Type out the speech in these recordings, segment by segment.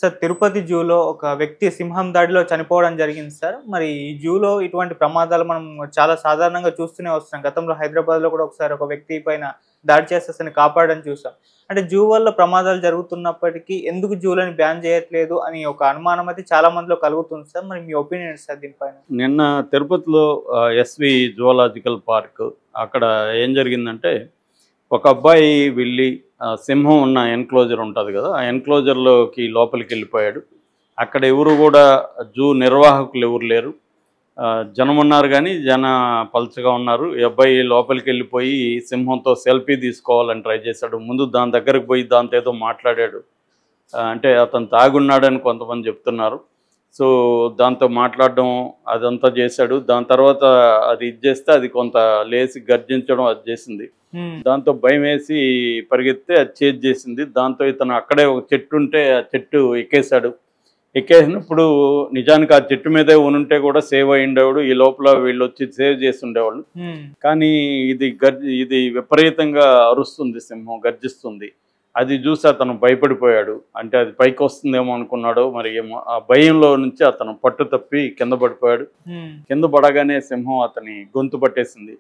Sir Tirupati జూలో ఒక వ్యక్తి సింహం దాడిలో చనిపోవడం జరిగింది సార్. మరి ఈ జూలో ఇటువంటి ప్రమాదాలు మనం చాలా సాధారణంగా చూస్తూనే వస్తున్నాం. గతంలో హైదరాబాద్‌లో కూడా ఒకసారి ఒక వ్యక్తి పైన దాడి చేసి అతన్ని కాపాడడం చూసాం. అంటే జూ వల్ల ప్రమాదాలు జరుగుతున్నప్పటికీ ఎందుకు జూలని బ్యాన్ చేయట్లేదు అని ఒక అనుమానం అయితే చాలా మందిలో కలుగుతుంది సార్. మరి మీ ఒపీనియన్ ఏంటి సార్ దీనిపైన? నిన్న తిరుపతిలో ఎస్వి జువాలాజికల్ పార్క్ అక్కడ ఏం జరిగిందంటే ఒక అబ్బాయి వెళ్ళి సింహం ఉన్న ఎన్క్లోజర్ ఉంటుంది కదా, ఆ ఎన్క్లోజర్లోకి లోపలికి వెళ్ళిపోయాడు. అక్కడ ఎవరు కూడా జూ నిర్వాహకులు ఎవరు లేరు. జనం ఉన్నారు కానీ పల్చగా ఉన్నారు. ఈ అబ్బాయి లోపలికి వెళ్ళిపోయి సింహంతో సెల్ఫీ తీసుకోవాలని ట్రై చేశాడు. ముందు దాని దగ్గరకు పోయి దాంతో ఏదో మాట్లాడాడు. అంటే అతను తాగున్నాడని కొంతమంది చెప్తున్నారు. సో దాంతో మాట్లాడడం అదంతా చేశాడు. దాని తర్వాత అది చేస్తే అది కొంత లేచి గర్జించడం అది చేసింది. దాంతో భయం వేసి పరిగెత్తే అది చేజ్ చేసింది. దాంతో ఇతను అక్కడే ఒక చెట్టు ఉంటే ఆ చెట్టు ఎక్కేశాడు. ఎక్కేసినప్పుడు నిజానికి ఆ చెట్టు మీదే ఉనుంటే కూడా సేవ్ అయి ఉండేవాడు. ఈ లోపల వీళ్ళు వచ్చి సేవ్ చేసి ఉండేవాళ్ళు. కానీ ఇది విపరీతంగా అరుస్తుంది, సింహం గర్జిస్తుంది. అది చూసి అతను భయపడిపోయాడు. అంటే అది పైకి వస్తుందేమో అనుకున్నాడు, మరి ఏమో. ఆ భయంలో నుంచి అతను పట్టు తప్పి కింద పడిపోయాడు. కింద పడగానే సింహం అతని గొంతు పట్టేసింది.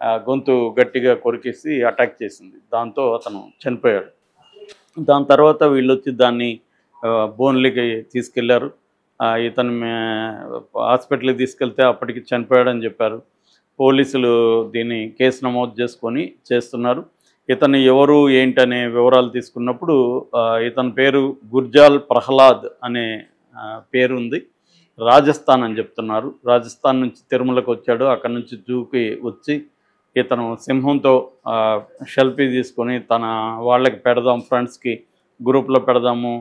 ఆ గొంతు గట్టిగా కొరికేసి అటాక్ చేసింది. దాంతో అతను చనిపోయాడు. దాని తర్వాత వీళ్ళు వచ్చి దాన్ని బోన్లీకి తీసుకెళ్లారు. ఇతను హాస్పిటల్కి తీసుకెళ్తే అప్పటికి చనిపోయాడని చెప్పారు. పోలీసులు దీన్ని కేసు నమోదు చేసుకొని చేస్తున్నారు. ఇతను ఎవరు ఏంటనే వివరాలు తీసుకున్నప్పుడు ఇతని పేరు గుర్జాల్ ప్రహ్లాద్ అనే పేరు ఉంది. రాజస్థాన్ అని చెప్తున్నారు. రాజస్థాన్ నుంచి తిరుమలకు వచ్చాడు. అక్కడ నుంచి జూకి వచ్చి ఇతను సింహంతో సెల్ఫీ తీసుకొని తన వాళ్ళకి పెడదాం, ఫ్రెండ్స్కి గ్రూప్లో పెడదాము,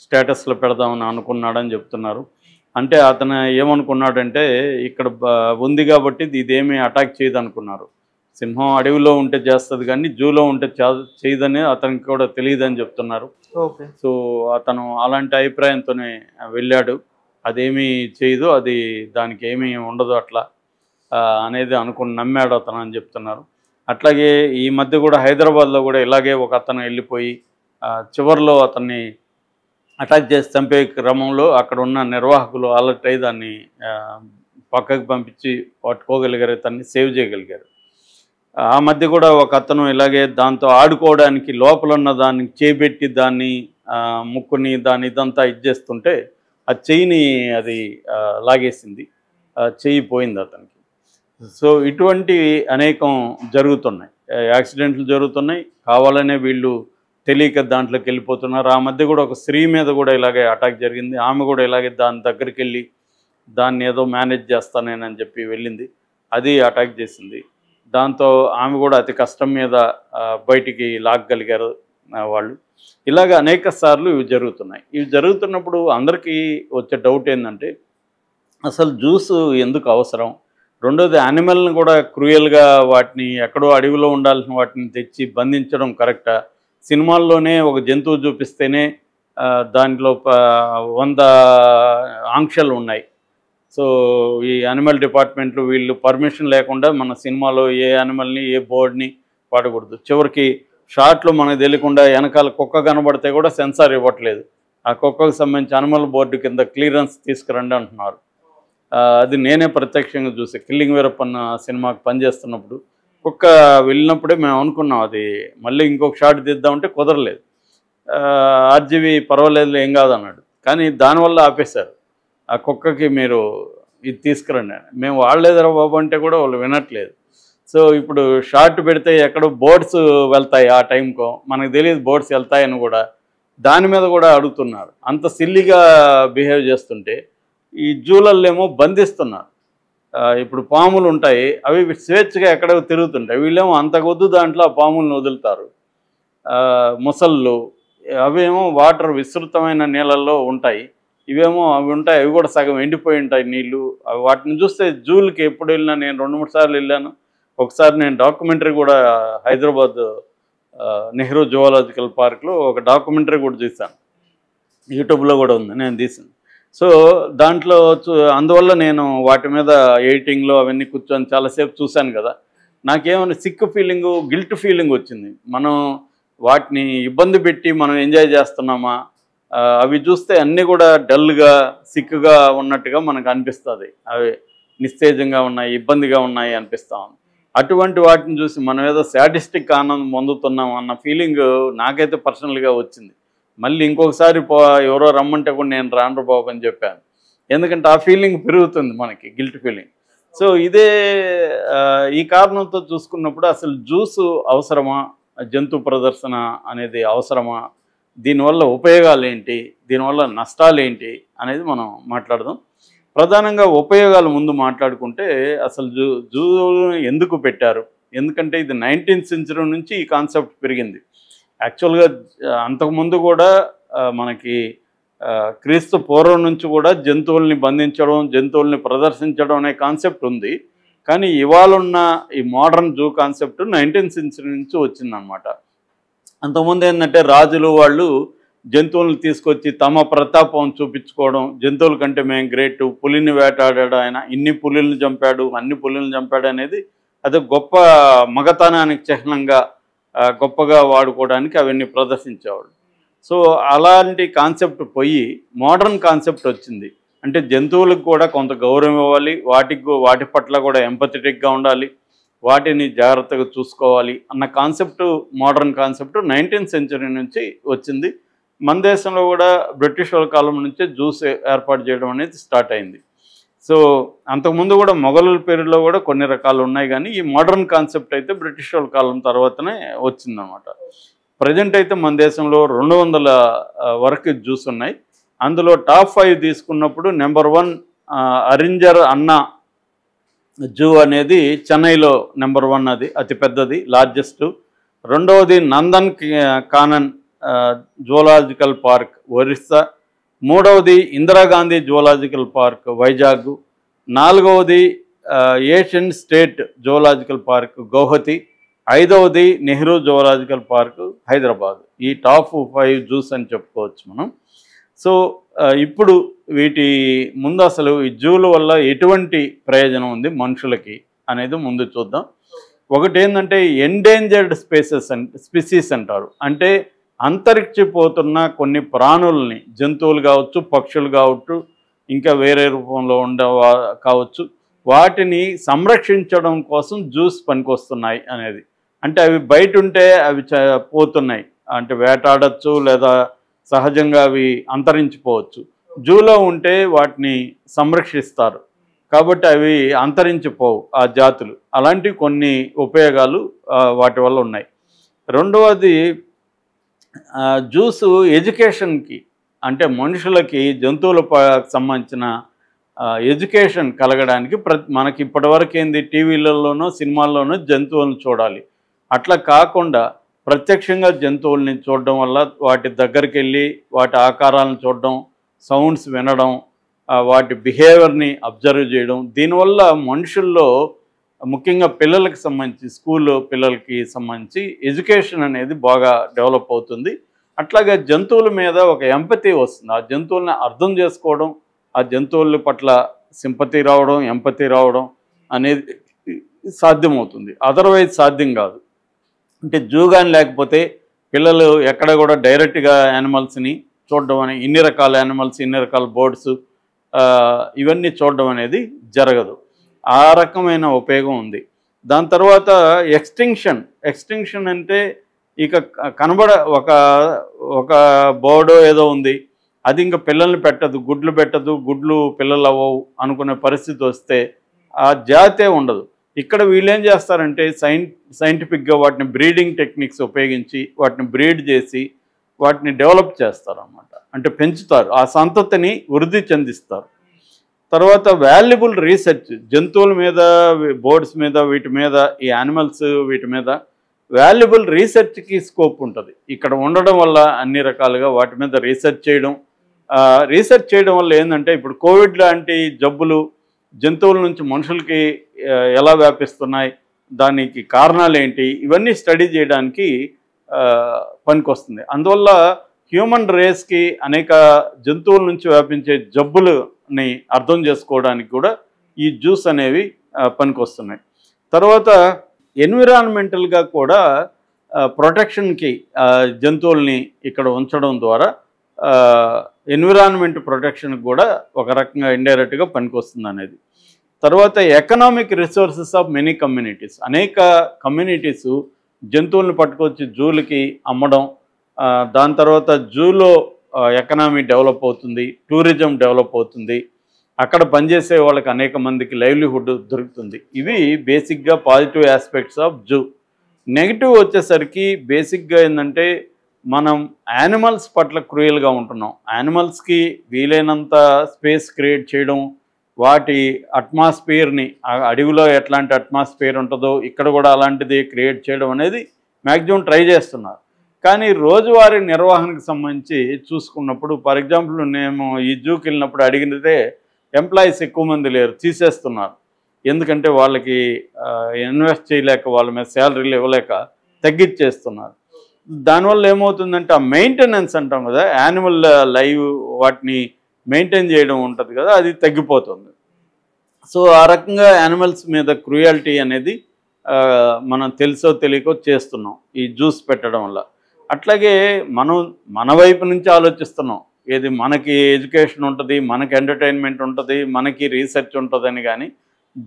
స్టేటస్లో పెడదామని అనుకున్నాడని చెప్తున్నారు. అంటే అతను ఏమనుకున్నాడంటే ఇక్కడ ఉంది కాబట్టి ఇదేమీ అటాక్ చేయదు అనుకున్నారు. సింహం అడవిలో ఉంటే చేస్తుంది కానీ జూలో ఉంటే చేయదని అతనికి కూడా తెలియదని చెప్తున్నారు. ఓకే. సో అతను అలాంటి అభిప్రాయంతోనే వెళ్ళాడు. అదేమీ చేయదు, అది దానికి ఏమీ ఉండదు అట్లా అనేది నమ్మాడు అతను అని చెప్తున్నారు. అట్లాగే ఈ మధ్య కూడా హైదరాబాద్లో కూడా ఇలాగే ఒక అతను వెళ్ళిపోయి చివరిలో అతన్ని అటాక్ చేసి చంపే క్రమంలో అక్కడ ఉన్న నిర్వాహకులు అలర్ట్ అయ్యి దాన్ని పక్కకు పంపించి పట్టుకోగలిగారు, అతన్ని సేవ్ చేయగలిగారు. ఆ మధ్య కూడా ఒక అతను ఇలాగే దాంతో ఆడుకోవడానికి లోపల ఉన్న దాన్ని చేపెట్టి దాన్ని ముక్కుని దాన్ని ఇదంతా ఇచ్చేస్తుంటే ఆ చెయ్యిని అది లాగేసింది. చెయ్యి పోయింది అతనికి. సో ఇటువంటివి అనేకం జరుగుతున్నాయి, యాక్సిడెంట్లు జరుగుతున్నాయి. కావాలనే వీళ్ళు తెలియక దాంట్లోకి వెళ్ళిపోతున్నారు. ఆ మధ్య కూడా ఒక స్త్రీ మీద కూడా ఇలాగే అటాక్ జరిగింది. ఆమె కూడా ఇలాగే దాని దగ్గరికి వెళ్ళి దాన్ని ఏదో మేనేజ్ చేస్తానేనని చెప్పి వెళ్ళింది. అది అటాక్ చేసింది. దాంతో ఆమె కూడా అతి కష్టం మీద బయటికి లాగగలిగారు వాళ్ళు. ఇలాగ అనేక సార్లు ఇవి జరుగుతున్నాయి. ఇవి జరుగుతున్నప్పుడు అందరికీ వచ్చే డౌట్ ఏంటంటే అసలు జ్యూస్ ఎందుకు అవసరం? రెండోది యానిమల్ని కూడా క్రూయల్గా వాటిని ఎక్కడో అడవిలో ఉండాల్సిన వాటిని తెచ్చి బంధించడం కరెక్టా? సినిమాల్లోనే ఒక జంతువు చూపిస్తేనే దాంట్లో 100 ఆంక్షలు ఉన్నాయి. సో ఈ యానిమల్ డిపార్ట్మెంట్లు వీళ్ళు పర్మిషన్ లేకుండా మన సినిమాలో ఏ యానిమల్ని ఏ బర్డ్ని వాడకూడదు. చివరికి షార్ట్లో మనకు తెలియకుండా వెనకాల కుక్క కనబడితే కూడా సెన్సార్ ఇవ్వట్లేదు. ఆ కుక్కకు సంబంధించి యానిమల్ బోర్డు కింద క్లియరెన్స్ తీసుకురండి అంటున్నారు. అది నేనే ప్రత్యక్షంగా చూసి కిల్లింగ్ వీరప్పన్న సినిమాకి పనిచేస్తున్నప్పుడు కుక్క వెళ్ళినప్పుడే మేము అనుకున్నాం అది మళ్ళీ ఇంకొక షాట్ తీద్దామంటే కుదరలేదు. ఆర్జీవి పర్వాలేదు ఏం కాదన్నాడు, కానీ దానివల్ల ఆపేశారు. ఆ కుక్కకి మీరు ఇది తీసుకురండి అని. మేము వాడలేదురా బాబు అంటే కూడా వాళ్ళు వినట్లేదు. సో ఇప్పుడు షార్ట్ పెడితే ఎక్కడో బోర్డ్స్ వెళ్తాయి, ఆ టైంకో మనకు తెలియదు బోర్డ్స్ వెళ్తాయని కూడా దాని మీద కూడా అడుగుతున్నారు. అంత సిల్లీగా బిహేవ్ చేస్తుంటే ఈ జూలల్లేమో బంధిస్తున్నారు. ఇప్పుడు పాములు ఉంటాయి, అవి స్వేచ్ఛగా ఎక్కడో తిరుగుతుంటాయి. వీళ్ళేమో అంతకొద్దు దాంట్లో ఆ పాములను వదులుతారు. ముసళ్ళు అవేమో వాటర్ విస్తృతమైన నీళ్ళల్లో ఉంటాయి. ఇవేమో అవి ఉంటాయి, అవి కూడా సగం ఎండిపోయి ఉంటాయి నీళ్ళు. వాటిని చూస్తే జూలకి ఎప్పుడు వెళ్ళినా, నేను 2-3 సార్లు వెళ్ళాను. ఒకసారి నేను డాక్యుమెంటరీ కూడా హైదరాబాద్ నెహ్రూ జువాలాజికల్ పార్క్లో ఒక డాక్యుమెంటరీ కూడా చూశాను. యూట్యూబ్లో కూడా ఉంది, నేను తీసాను. సో దాంట్లో అందువల్ల నేను వాటి మీద ఎడిటింగ్లో అవన్నీ కూర్చొని చాలాసేపు చూశాను కదా. నాకేమైనా సిక్ ఫీలింగు, గిల్ట్ ఫీలింగ్ వచ్చింది. మనం వాటిని ఇబ్బంది పెట్టి మనం ఎంజాయ్ చేస్తున్నామా, అవి చూస్తే అన్నీ కూడా డల్గా సిక్కుగా ఉన్నట్టుగా మనకు అనిపిస్తుంది. అవి నిస్తేజంగా ఉన్నాయి, ఇబ్బందిగా ఉన్నాయి అనిపిస్తూ ఉంది. అటువంటి వాటిని చూసి మనం ఏదో శాడిస్టిక్ ఆనందం పొందుతున్నాం అన్న ఫీలింగ్ నాకైతే పర్సనల్గా వచ్చింది. మళ్ళీ ఇంకొకసారి ఎవరో రమ్మంటే కూడా నేను రాను బాబు అని చెప్పాను. ఎందుకంటే ఆ ఫీలింగ్ పెరుగుతుంది మనకి, గిల్ట్ ఫీలింగ్. సో ఇదే ఈ కారణంతో చూసుకున్నప్పుడు అసలు జ్యూసు అవసరమా, జంతు ప్రదర్శన అనేది అవసరమా, దీనివల్ల ఉపయోగాలు ఏంటి, దీనివల్ల నష్టాలు ఏంటి అనేది మనం మాట్లాడదాం. ప్రధానంగా ఉపయోగాలు ముందు మాట్లాడుకుంటే అసలు జూలు ఎందుకు పెట్టారు, ఎందుకంటే ఇది 19th సెంచరీ నుంచి ఈ కాన్సెప్ట్ పెరిగింది. యాక్చువల్గా అంతకుముందు కూడా మనకి క్రీస్తు పూర్వం నుంచి కూడా జంతువుల్ని బంధించడం, జంతువుల్ని ప్రదర్శించడం అనే కాన్సెప్ట్ ఉంది. కానీ ఇవాళ ఉన్న ఈ modern zoo concept 19th century నుంచి వచ్చిందనమాట. అంతకుముందు ఏంటంటే రాజులు వాళ్ళు జంతువులను తీసుకొచ్చి తమ ప్రతాపం చూపించుకోవడం, జంతువుల కంటే మేము గ్రేటు, పులిని వేటాడాడు ఆయన, ఇన్ని పులులను చంపాడు, అన్ని పులులను చంపాడు అనేది అది గొప్ప మగతనానికి చిహ్నంగా గొప్పగా వాడుకోవడానికి అవన్నీ ప్రదర్శించేవాడు. సో అలాంటి కాన్సెప్ట్ పోయి మోడర్న్ కాన్సెప్ట్ వచ్చింది. అంటే జంతువులకు కూడా కొంత గౌరవం ఇవ్వాలి, వాటి పట్ల కూడా ఎంపథెటిక్గా ఉండాలి, వాటిని జాగ్రత్తగా చూసుకోవాలి అన్న concept, modern concept 19th century నుంచి వచ్చింది. మన దేశంలో కూడా బ్రిటిష్ వాళ్ళ కాలం నుంచే జ్యూస్ ఏర్పాటు చేయడం అనేది స్టార్ట్ అయింది. సో అంతకుముందు కూడా మొఘలుల పేరులో కూడా కొన్ని రకాలు ఉన్నాయి, కానీ ఈ మోడర్న్ కాన్సెప్ట్ అయితే బ్రిటిష్ వాళ్ళ కాలం తర్వాతనే వచ్చిందనమాట. ప్రజెంట్ అయితే మన దేశంలో 200 వరకు జ్యూస్ ఉన్నాయి. అందులో టాప్ 5 తీసుకున్నప్పుడు నెంబర్ 1 అరింజర్ అన్నా జూ అనేది చెన్నైలో నెంబర్ 1, అది అతిపెద్దది, లార్జెస్ట్. రెండవది నందన్ కానన్ జువలాజికల్ పార్క్ ఒరిస్సా. మూడవది ఇందిరాగాంధీ జువలాజికల్ పార్క్ వైజాగ్. నాలుగవది Asian state zoological park Guwahati. ఐదవది నెహ్రూ జువలాజికల్ పార్క్ హైదరాబాద్. ఈ టాప్ 5 జూస్ అని చెప్పుకోవచ్చు మనం. సో ఇప్పుడు వీటి ముందు అసలు ఈ జూల వల్ల ఎటువంటి ప్రయోజనం ఉంది మనుషులకి అనేది ముందు చూద్దాం. ఒకటి ఏంటంటే ఎండేంజర్డ్ స్పీసీస్ అంటారు. అంటే అంతరించిపోతున్న కొన్ని ప్రాణుల్ని, జంతువులు కావచ్చు, పక్షులు కావచ్చు, ఇంకా వేరే రూపంలో కావచ్చు, వాటిని సంరక్షించడం కోసం జ్యూస్ పనికొస్తున్నాయి అనేది. అంటే అవి బయట ఉంటే అవి పోతున్నాయి, అంటే వేటాడచ్చు లేదా సహజంగా అవి అంతరించిపోవచ్చు. జూలో ఉంటే వాటిని సంరక్షిస్తారు కాబట్టి అవి అంతరించిపోవు ఆ జాతులు. అలాంటి కొన్ని ఉపయోగాలు వాటి వల్ల ఉన్నాయి. రెండవది జ్యూసు ఎడ్యుకేషన్కి, అంటే మనుషులకి జంతువులకు సంబంధించిన ఎడ్యుకేషన్ కలగడానికి మనకి ఇప్పటివరకు ఏంది, టీవీలలోనో సినిమాల్లోనో జంతువులను చూడాలి. అట్లా కాకుండా ప్రత్యక్షంగా జంతువుల్ని చూడడం వల్ల వాటి దగ్గరికి వెళ్ళి వాటి ఆకారాలను చూడడం, సౌండ్స్ వినడం, వాటి బిహేవియర్ని అబ్జర్వ్ చేయడం, దీనివల్ల మనుషుల్లో ముఖ్యంగా పిల్లలకి సంబంధించి, స్కూల్ పిల్లలకి సంబంధించి ఎడ్యుకేషన్ అనేది బాగా డెవలప్ అవుతుంది. అట్లాగే జంతువుల మీద ఒక ఎంపతి వస్తుంది. ఆ జంతువుల్ని అర్థం చేసుకోవడం, ఆ జంతువుల పట్ల సింపతి రావడం, ఎంపతి రావడం అనేది సాధ్యమవుతుంది. అదర్వైజ్ సాధ్యం కాదు. అంటే జూగాని లేకపోతే పిల్లలు ఎక్కడ కూడా డైరెక్ట్గా యానిమల్స్ని చూడడం అని, ఇన్ని రకాల యానిమల్స్, ఇన్ని రకాల బర్డ్స్ ఇవన్నీ చూడడం అనేది జరగదు. ఆ రకమైన ఉపయోగం ఉంది. దాని తర్వాత ఎక్స్టింక్షన్ అంటే ఇక ఒక బర్డో ఏదో ఉంది, అది ఇంకా పిల్లల్ని పెట్టదు, గుడ్లు పిల్లలు అవ్వవు అనుకునే పరిస్థితి వస్తే ఆ జాతే ఉండదు. ఇక్కడ వీళ్ళు ఏం చేస్తారంటే సైంటిఫిక్గా వాటిని బ్రీడింగ్ టెక్నిక్స్ ఉపయోగించి వాటిని బ్రీడ్ చేసి వాటిని డెవలప్ చేస్తారన్నమాట. అంటే పెంచుతారు, ఆ సంతతిని వృద్ధి చెందిస్తారు. తర్వాత వాల్యుబుల్ రీసెర్చ్, జంతువుల మీద, బర్డ్స్ మీద, వీటి మీద, ఈ యానిమల్స్ వీటి మీద వాల్యుబుల్ రీసెర్చ్కి స్కోప్ ఉంటుంది. ఇక్కడ ఉండడం వల్ల అన్ని రకాలుగా వాటి మీద రీసెర్చ్ చేయడం వల్ల ఏంటంటే ఇప్పుడు కోవిడ్ లాంటి జబ్బులు జంతువుల నుంచి మనుషులకి ఎలా వ్యాపిస్తున్నాయి, దానికి కారణాలు ఏంటి, ఇవన్నీ స్టడీ చేయడానికి పనికొస్తుంది. అందువల్ల హ్యూమన్ రేస్కి అనేక జంతువుల నుంచి వ్యాపించే జబ్బులని అర్థం చేసుకోవడానికి కూడా ఈ జ్యూస్ అనేవి పనికొస్తున్నాయి. తర్వాత ఎన్విరాన్మెంటల్గా కూడా ప్రొటెక్షన్కి జంతువుల్ని ఇక్కడ ఉంచడం ద్వారా ఎన్విరాన్మెంట్ ప్రొటెక్షన్కి కూడా ఒక రకంగా ఇండైరెక్ట్గా పనికొస్తుంది అనేది. తర్వాత economic resources of many communities, అనేక కమ్యూనిటీసు జంతువులను పట్టుకొచ్చి జూలకి అమ్మడం, దాని తర్వాత జూలో ఎకనామీ డెవలప్ అవుతుంది, టూరిజం డెవలప్ అవుతుంది, అక్కడ పనిచేసే వాళ్ళకి అనేక మందికి లైవ్లీహుడ్ దొరుకుతుంది. ఇవి బేసిక్గా positive aspects of zoo. Negative వచ్చేసరికి బేసిక్గా ఏంటంటే మనం యానిమల్స్ పట్ల క్రూయల్గా ఉంటున్నాం. యానిమల్స్కి వీలైనంత స్పేస్ క్రియేట్ చేయడం, వాటి అట్మాస్ఫియర్ని, అడవిలో ఎట్లాంటి అట్మాస్ఫియర్ ఉంటుందో ఇక్కడ కూడా అలాంటిది క్రియేట్ చేయడం అనేది మ్యాక్సిమం ట్రై చేస్తున్నారు. కానీ రోజువారీ నిర్వహణకు సంబంధించి చూసుకున్నప్పుడు, ఫర్ ఎగ్జాంపుల్ నేను ఈ జూకి వెళ్ళినప్పుడు అడిగినదే ఎంప్లాయీస్ ఎక్కువ మంది లేరు, తీసేస్తున్నారు. ఎందుకంటే వాళ్ళకి ఇన్వెస్ట్ చేయలేక, వాళ్ళ మీద శాలరీలు ఇవ్వలేక తగ్గించేస్తున్నారు. దానివల్ల ఏమవుతుందంటే ఆ మెయింటెనెన్స్ అంటాం కదా, యానిమల్ లైవ్ వాటిని మెయింటైన్ చేయడం ఉంటుంది కదా, అది తగ్గిపోతుంది. సో ఆ రకంగా యానిమల్స్ మీద క్రూయాలిటీ అనేది మనం తెలుసో తెలియకో చేస్తున్నాం ఈ జ్యూస్ పెట్టడం వల్ల. అట్లాగే మనం మన వైపు నుంచి ఆలోచిస్తున్నాం, ఏది మనకి ఎడ్యుకేషన్ ఉంటుంది, మనకి ఎంటర్టైన్మెంట్ ఉంటుంది, మనకి రీసెర్చ్ ఉంటుందని, కానీ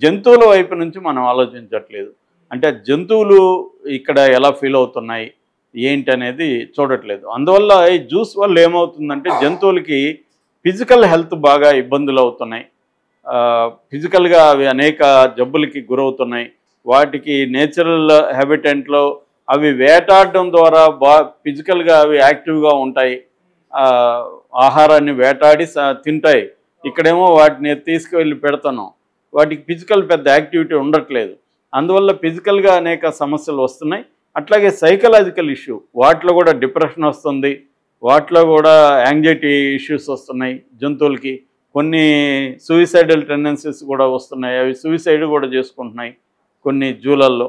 జంతువుల వైపు నుంచి మనం ఆలోచించట్లేదు. అంటే జంతువులు ఇక్కడ ఎలా ఫీల్ అవుతున్నాయి ఏంటి అనేది చూడట్లేదు. అందువల్ల ఈ జ్యూస్ వల్ల ఏమవుతుందంటే జంతువులకి ఫిజికల్ హెల్త్ బాగా ఇబ్బందులు అవుతున్నాయి, ఫిజికల్గా అవి అనేక జబ్బులకి గురవుతున్నాయి. వాటికి నేచురల్ హ్యాబిటెంట్లో అవి వేటాడడం ద్వారా ఫిజికల్గా అవి యాక్టివ్గా ఉంటాయి, ఆహారాన్ని వేటాడి తింటాయి. ఇక్కడేమో వాటిని తీసుకువెళ్ళి పెడుతున్నాం, వాటికి ఫిజికల్ పెద్ద యాక్టివిటీ ఉండట్లేదు. అందువల్ల ఫిజికల్గా అనేక సమస్యలు వస్తున్నాయి. అట్లాగే సైకలాజికల్ ఇష్యూ, వాటిలో కూడా డిప్రెషన్ వస్తుంది, వాటిలో కూడా యాంగ్జైటీ ఇష్యూస్ వస్తున్నాయి. జంతువులకి కొన్ని సూయిసైడల్ టెండెన్సీస్ కూడా వస్తున్నాయి, అవి సూయిసైడ్ కూడా చేసుకుంటున్నాయి కొన్ని జూలల్లో.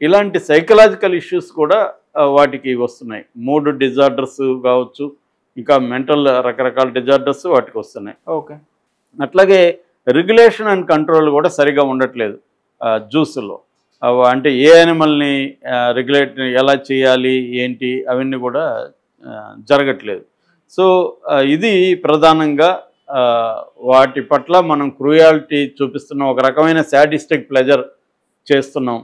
ఇలాంటి సైకలాజికల్ ఇష్యూస్ కూడా వాటికి వస్తున్నాయి. మూడ్ డిజార్డర్స్ కావచ్చు, ఇంకా మెంటల్ రకరకాల డిజార్డర్స్ వాటికి వస్తున్నాయి. ఓకే. అట్లాగే రెగ్యులేషన్ అండ్ కంట్రోల్ కూడా సరిగా ఉండట్లేదు జ్యూస్లో. అంటే ఏ యానిమల్ని రెగ్యులేట్ ఎలా చేయాలి ఏంటి అవన్నీ కూడా జరగట్లేదు. సో ఇది ప్రధానంగా వాటి పట్ల మనం క్రూయాలిటీ చూపిస్తున్నాం, ఒక రకమైన శాడిస్టిక్ ప్లెజర్ చేస్తున్నాం.